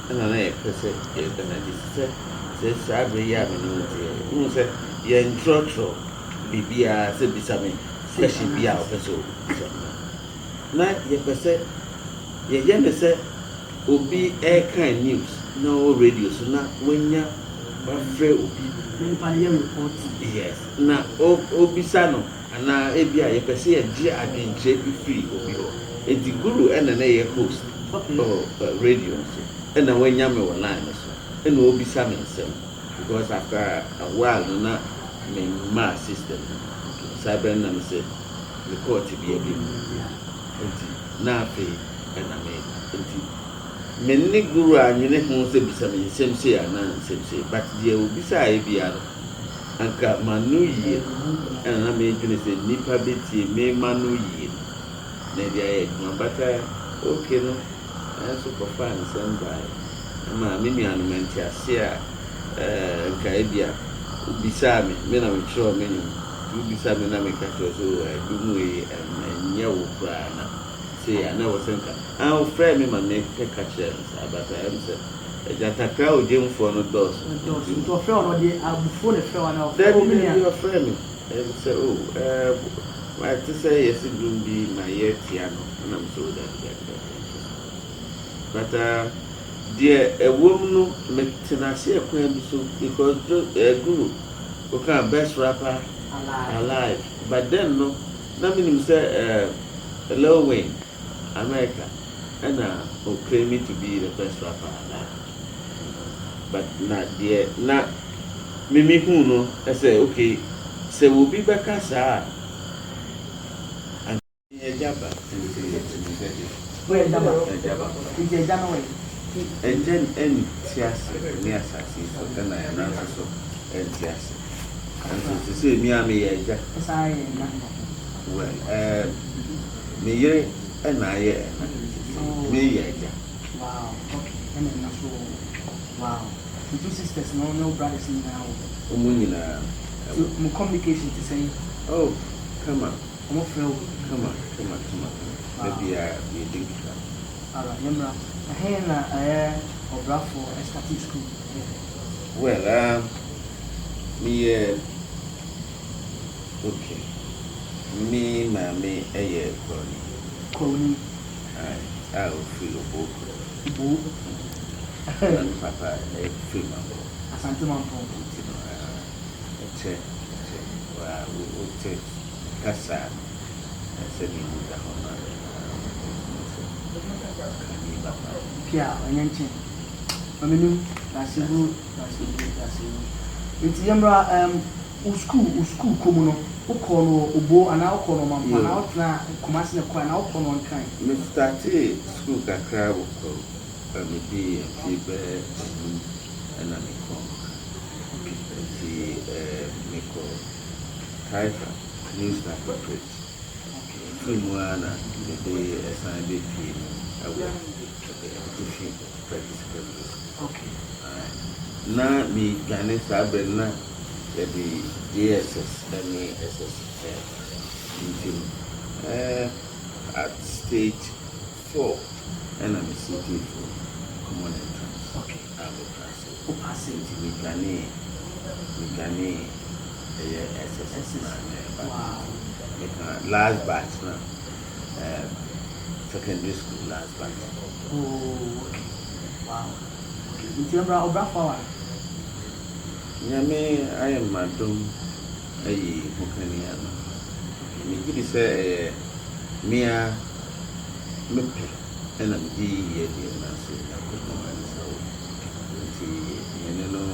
and I say, say, Sabri Yamin, who said, you're in Trotro, Bibia, said Bissami, special be our vessel. Now, you say, you say, Obi air kind news, no radio, so now when you're afraid of people. Yes, now, Obisano, and now Abia, you can see a dear again, JP free, Obi, and the guru and an air host. Radio and then when Yammy were line and will be some because after a while not my system Cyber and said the court to be a big now pay and I made many guru and you know say be some same say and same say but there will be side be and got my new year and I made you say nipper bitty may man new year maybe I but okay no so for fun send by ma mimi anument ya sia kaibia ubisa me na me tro me ni ubisa me na me ka tro so dumu e nya wo pra na say ana wo senka an frɛ me ma me ka tro abata am say ejata ka o je mfo no dos to frɛ no de abufo ne frɛ wana o frɛ me say oh my to say yes dum bi my yet ya no na me so that but dear a woman metenasi akwan so because guru okay best rapper alive but then no na minim say Lil Wayne America and claim me to be the best rapper alive but not dear not mimi hu no I say okay say will be back asa and jaba where Java? It's Java way. And then any tears near Sassy, so then I announce so and tears. And so to say, me, I may, well, me, and I, me, wow, okay, and then so wow. The two sisters, no brothers in now. Communication to say, oh, come on, come on. Maybe we think that. Alright, Yamra. I Obrafo started school. Well, me, okay. Me, mammy, a year, Crony. I will feel a book. And Papa, a film. Asante Mampo. A check. Well, we will take Casa. I said, you would have Pia, and Yanchin. I mean, that's you. It's Yamra, school, Kumuno, Okono, Obo, and our Kono, and out now, Kumasi, and our Kono on kind. Mr. T, school can cry with maybe a fever and a Mekong. Okay, Meko, Taifa, news that portrait. Filmwana, the day assigned it to okay. Now, me, Ghana Sabena, the DSS, at stage 4, and I'm sitting for common entrance. Okay. I'm passing to Ghana, SSS. Wow. Last batch now. Secondary school last batch. Oh, okay. Wow. Okay. Until Obrafo. I am Madam a Mokaniana. Me give say Mia Mippy and I'm here and say I could not answer. You know,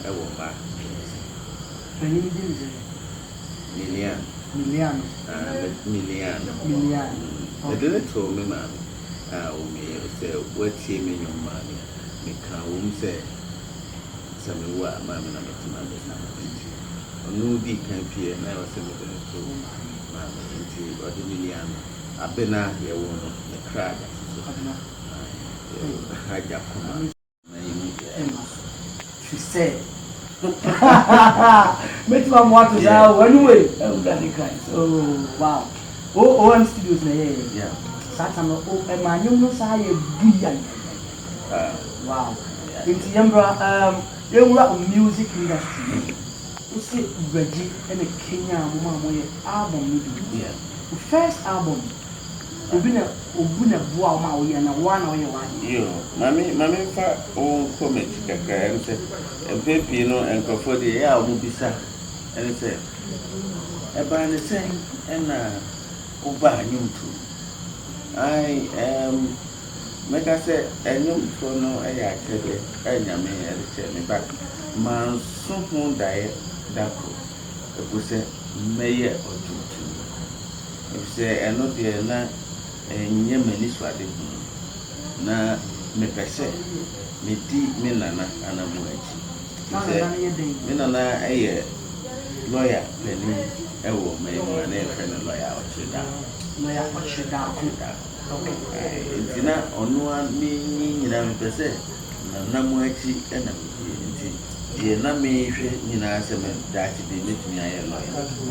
I will back. Million. I didn't tell me, man. Say, what team in your money? Me can't say, some what, mamma, and I'm no deep can peer, and I was saying, mamma, into what the million. I've been out here, one the crab. I got she said, make my water out anyway. Oh, wow. Oh, I'm studios. Yeah. Satan, oh, and my young no say, Wow. Into Yambra, you were music industry. You see, Reggie and a Kenya album. Yeah. The first album. Ubuna bua ma we na one way one. Yo, mami fa o comment kakra en se empepi no enkofo de ya omo bisa en se e ba ne sen na oba nyumtu ai meka se enyumtu no e ya chede enyame e de che me ba man so hu dae dako e bu se meye otutu e se eno de na enye mani swade na me pese me di me nana anamu achi me nana eye lawyer peni ewo me na e fe na lawyer Ochida okay ntina onu a mi nyina me pese na namu achi na me ye na me hwe nyina se me dachi de metumi aye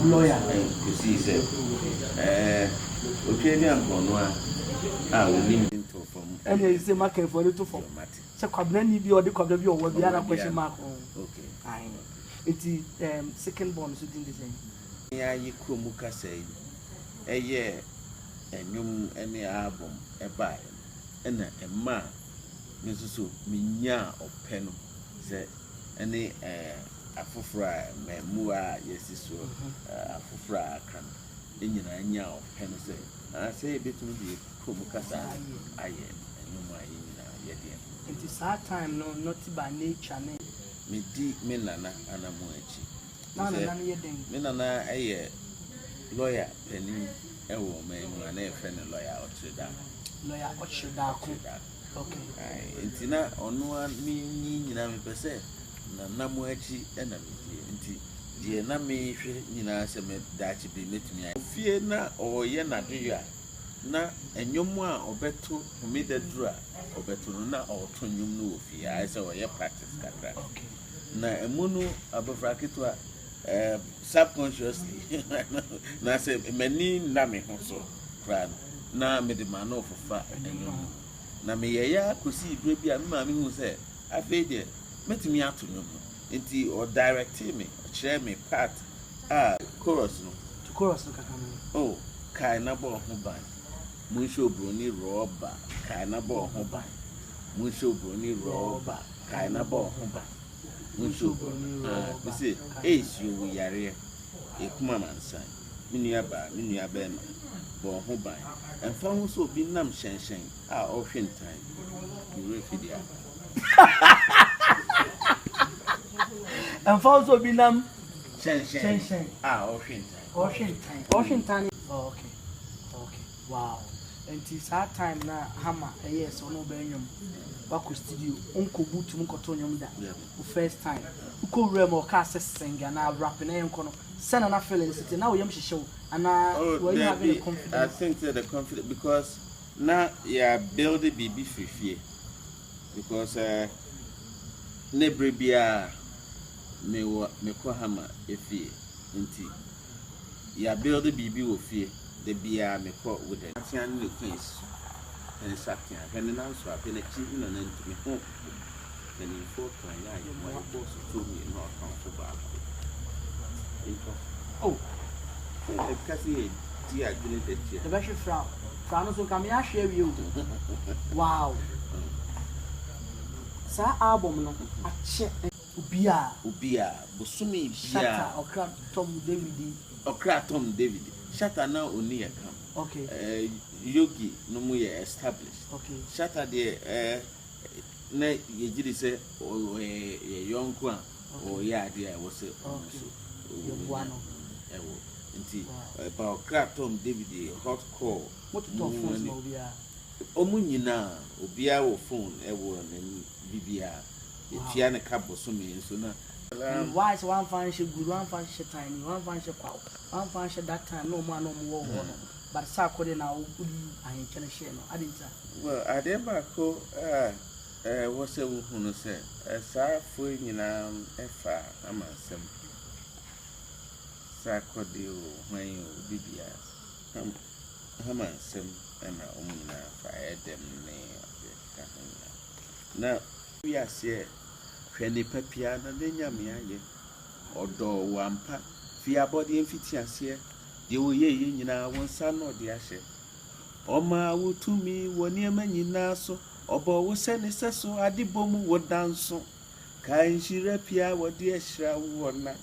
lawyer kusi se Okyeame Kwame we need into from. And you say market for little for. So Kwame be or the Kwame be or will be a question mark. Okay. Aye. It is second born so didn't the same. Yeah, you kumuka say a year and any album a buy and a man Mrs. Minya or pen say any afufra me mua yes so afufra kan enyina nya o pen say I say between the kumukasa aye enuma enyina ye de it is hard time no not by nature ne me di me nana anamu achi nana ye den me nana aye lawyer peni ewo me mu na e fe ne lawyer Ochida okay ai ntina onu a mi nyina me pese na namu achi na me nti die na me hwe nyina se me dachi bi metumi ai fie na oye na do na enyomu a obeto humida dura obeto no na oto nyum no ofie ai se oye practice kakra okay na emunu abofra kitwa subconsciously na se mani na me ho so kra na me de ma no fofa enyum na me yeya kosi ibre bia me ma me hu se afi de metumi ato nyum nti o direct me share me part chorus no kakame oh kai na bo ho ban mun show broni rubber kai na bo ho ban mun show broni rubber kai na bo ho ban mun show broni rubber say you yare e kuma mansan minua ba na bo ho ban emfa ho so bi nam hyenhyen o hwentan you refidia and also be nam shen Washington. Oh, okay. Wow. And it's hard time na hammer yes or no benyum. Back studio unko boot unko tonyum that. First time. Uko remo cast singer na rapping na kono. Send na feeling city now yam show and were you having confidence? I think that the confidence because now you build the BB free because nebrebia me ko hama efie nti ya build the BB wo fie the bia me ko with the atian the face and sakia when na so apel chi na ntumi ho then in for kan ya ye mo boss to me no account for back oh because he dia agreed the chair the best from so come ya share you wow sa album no ache ubia bosumi bia okra Tom David Shatta na oni yakam okay yogi no mu ye established okay Shatta de na ye gidi se ye yonko a o ya de I was okay ye buano ewo nti ba okra Tom David hot call what to phone no bia omunyina obia wo phone ewo na bibia etia ne kabo so me so na why is one function good one function tiny one function kwao one function that time no man no more but sa ko de na udi ahin chene share no adinta well adeba ko wo se wo hunu se sa fo nyina efa amansem sa ko de o hwan o bibia amansem na omuna fa edem ne ka hanya na we ase hwɛ nipa pia na n'enya me ayɛ ɔdɔ wampa fi abɔde mfiti ase de wo ye nyina wo nsa no de ahyɛ ɔma wo tumi wo nneɛma nyina so ɔbɔ wo sɛ ne sɛ so ade bom wo danso ka nhyira pia wo de ahyira wo na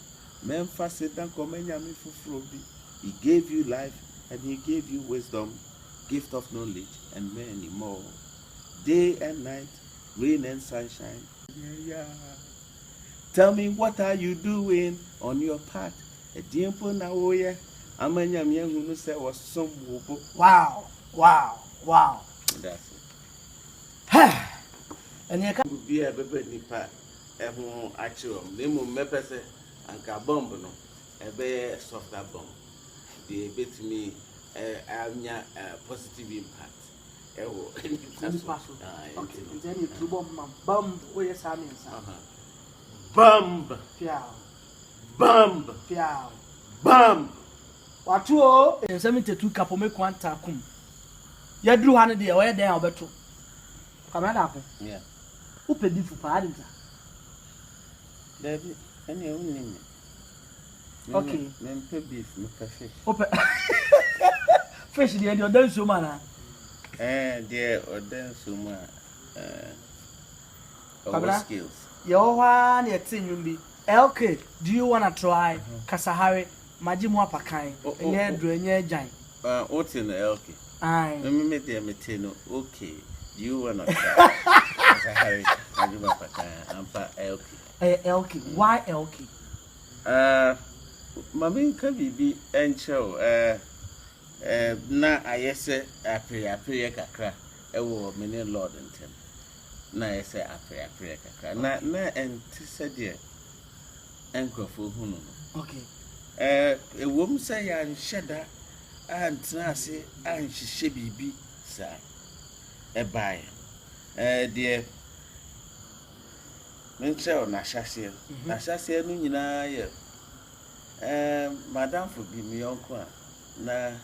memfa sedan kɔmanya me foforo bi. He gave you life and he gave you wisdom, gift of knowledge and many more. Day and night, rain and sunshine. Yeah. Tell me, what are you doing on your path? A dimple na woye. Amanya miyangu say was some wobo. Wow. That's it. And you can be a baby nipa. Ehu actual. Nemu mepese anka bomb no. Ebe softer bomb. They bet me a positive impact. Okay, and then you bomb where you saw me. Bomb. Bomb. Bomb. What you in 72 capo make one takum. You drew 100 day away there, Alberto. Come on, yeah. Who paid you for pardon? David, any only. Okay. Men pay beef, me pay fish. Fish, the end of the so man. Dear, or then so much. Skills. Your one, you're saying be. LK, do you want to try Kasahari, Majimwa Pakai, and your drain giant? What's in the LK? Aye. Let me make the metano. Okay. Do you want to try Kasahari, Majimwa Pakai, and pa LK? LK. Why LK? Mammy can be and show. Na ayese apre kakra ewo mene lord ntem na ayese apre kakra na enti sede enkrofo hunu no okay ewom se ya nheda antra ase anhihye bibi sa ebae de menche na hyase no nyina ye madam for bi mi yonko a na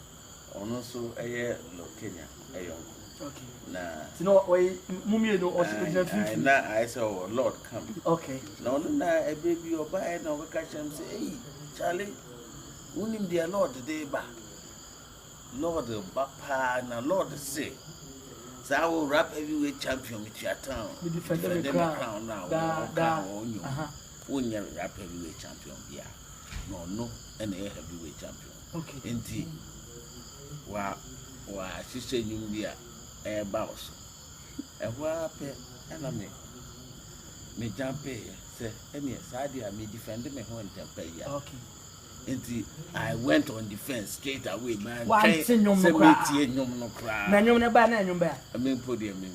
ono so eye lo Kenya eyonko okay na tino we mumie no o se na I say oh Lord come okay na ono na ebe bi oba e na o ka chem say hey Charlie unim dia Lord dey ba Lord pa na Lord say so I will rap heavyweight champion with your town we defend the crown now unya rap heavyweight champion bia no and a heavyweight champion okay enti wa sise nyum bia e bounce e wa pe na me jump say any side a me defend me ho ntapa ya okay enti I went on defense straight away man say nyum no kra na nyum ne ba na nyum ba me podium me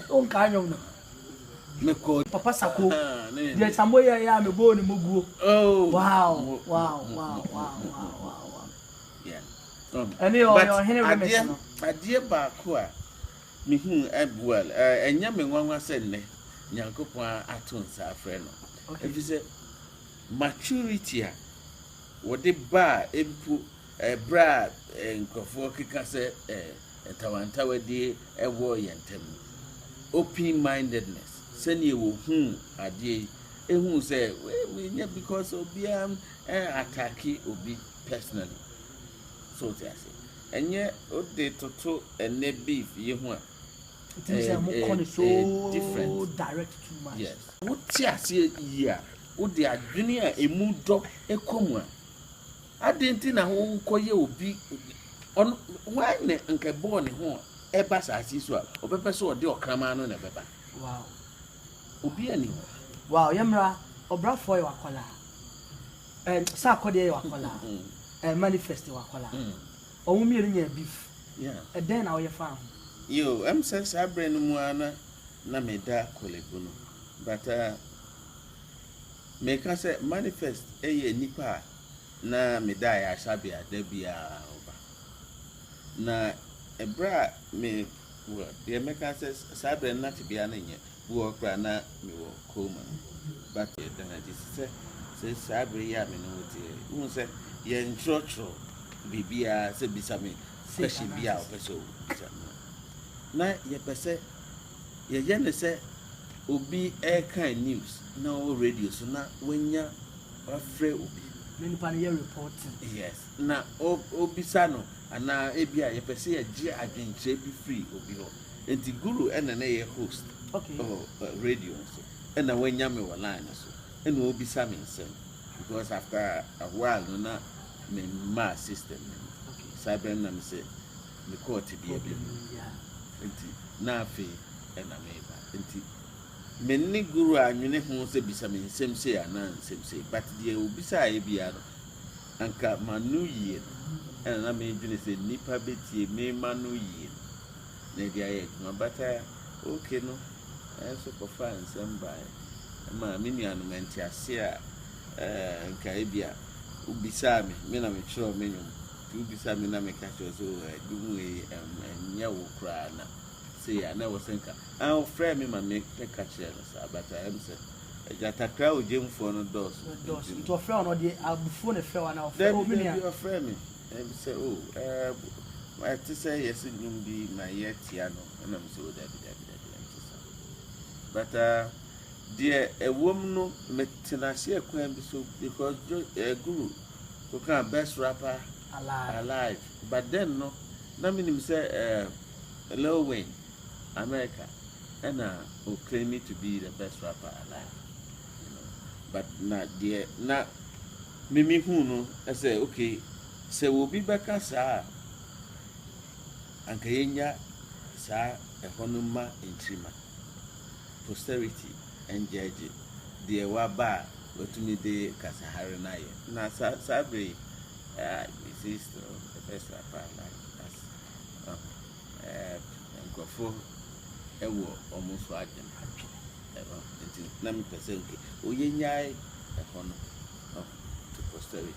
on ka nyum no me ko papa sako de sambo ya me bo ni muguo oh wow yeah any your henry no adie ba ko a me hu ebuel enya me nwanwa se ne nyankopon atonsa afre no ebi se maturity a wode ba empu bra nkofo keka se tawantawa die ewo yentem open mindedness seni wo hu adie ehu se we nya because obi attack obi personally so they say enye ode toto ene beef ye hu a it is so different direct too much yes what ase yi a ode adwene a emu do ekomu a adenti na ho koye obi on why ne nke bo ne ho eba saasi so a obepe so ode okrama no na beba wow obi ani wow yemra Obrafo wakola sa akode wakola manifest wakola omumi eri nya beef yeah then na we fa yo am says abre no mu ana na meda kolegu no but me ka say manifest eye nipa na meda ya sabia da bia oba na ebra me wo de me ka say sabre na tibia na nye wo kra na me wo koma but the na this say sabre ya me no tie wo say ye ntrotro bibia se bisame question bia o peso na ye pese ye ye ne se obi air kind news no radio so na wanya afre obi many pan here reporting yes na obisa no ana ebia ye pese ye gye adwenche bi free obi ho enti guru ena na ye host okay radio so ena wanya me line so ena obisa me nsem because after a while no na me ma system okay cyber na me say me court bi e bi enti na afi ena me ba enti menni guru anwene ho se bisa me nsem se ana nsem se but the obisa e bia no anka manu yie ena na me dwene se nipa betie me manu yie na dia ye no bata okay no so ko fa nsem ba ma me nuanu menti ase a nka e bia obisa me na me chiro me nyum tu obisa me na me ka cho so dumu e nya wo kra na say na wo senka an friend me ma me ka chere sa but I am say jata kra o jemfo no dos to friend no dey abufu ne friend na o me ni a friend me and say oh my to say yes nyum bi my yet ya no na me say o da bi but dear a woman no metenase akwan bi so because guru who can best rapper alive but then no na me say Lil Wayne America and who claim me to be the best rapper alive, you know. But not dear, not Mimi Huno. I say, okay, so we'll be back as and Kenya, sir, a honuma in Chima, posterity and judge it. Dear Waba, what to me de Casaharanaya. Now, Sabri, this is the best rapper alive. That's for ewo almost right and na me pese nke oye nyai e hono to posterity